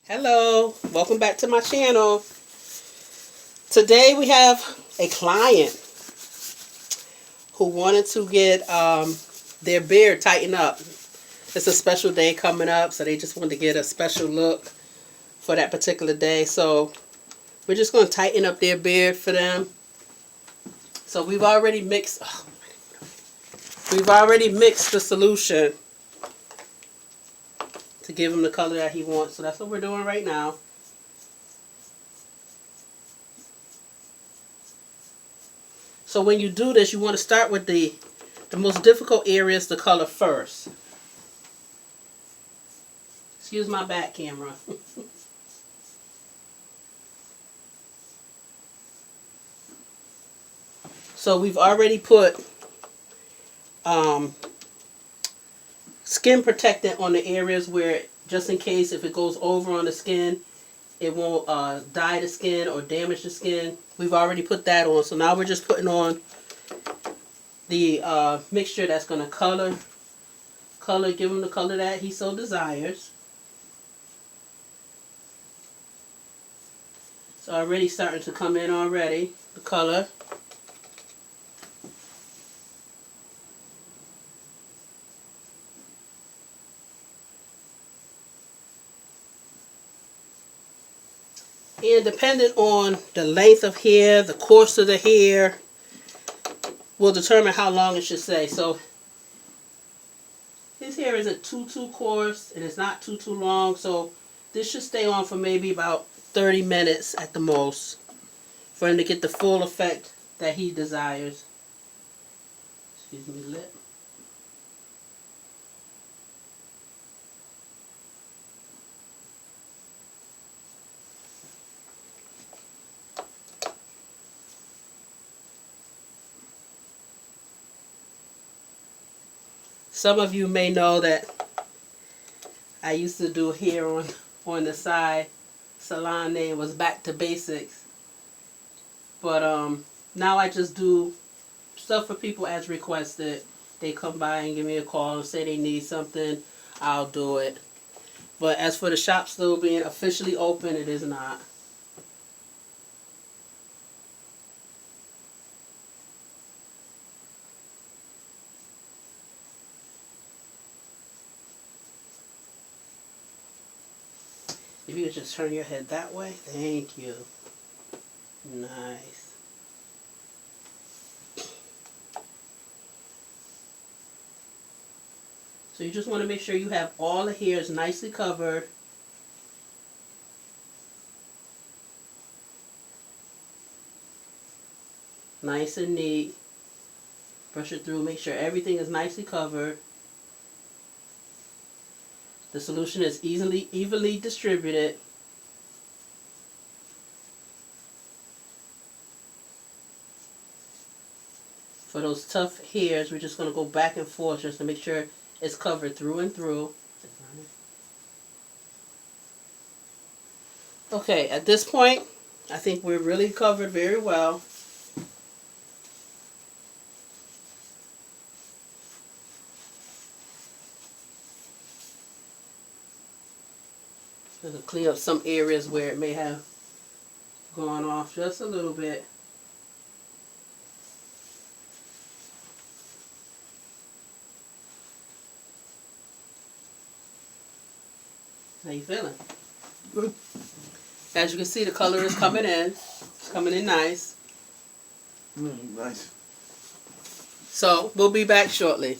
Hello, welcome back to my channel. Today we have a client who wanted to get their beard tightened up. It's a special day coming up, so they just wanted to get a special look for that particular day. So we're just going to tighten up their beard for them. So we've already mixed the solution to give him the color that he wants. So that's what we're doing right now. So when you do this, you want to start with the most difficult areas to color first. Excuse my back camera. So we've already put skin protectant on the areas where, just in case if it goes over on the skin, it won't dye the skin or damage the skin. We've already put that on. So now we're just putting on the mixture that's going to give him the color that he so desires. It's already starting to come in already, the color. And depending on the length of hair, the course of the hair, will determine how long it should stay. So his hair isn't too coarse and it's not too long. So this should stay on for maybe about 30 minutes at the most for him to get the full effect that he desires. Excuse me, lip. Some of you may know that I used to do hair on the side. Salon name was Back to Basics. But now I just do stuff for people as requested. They come by and give me a call and say they need something. I'll do it. But as for the shop still being officially open, it is not. If you could just turn your head that way. Thank you. Nice. So you just want to make sure you have all the hairs nicely covered. Nice and neat. Brush it through. Make sure everything is nicely covered. The solution is evenly distributed. For those tough hairs, we're just going to go back and forth just to make sure it's covered through and through. Okay, at this point, I think we're really covered very well. Just to clean up some areas where it may have gone off just a little bit. How you feeling? Good. As you can see, the color is coming in. It's coming in nice. Nice. So, we'll be back shortly.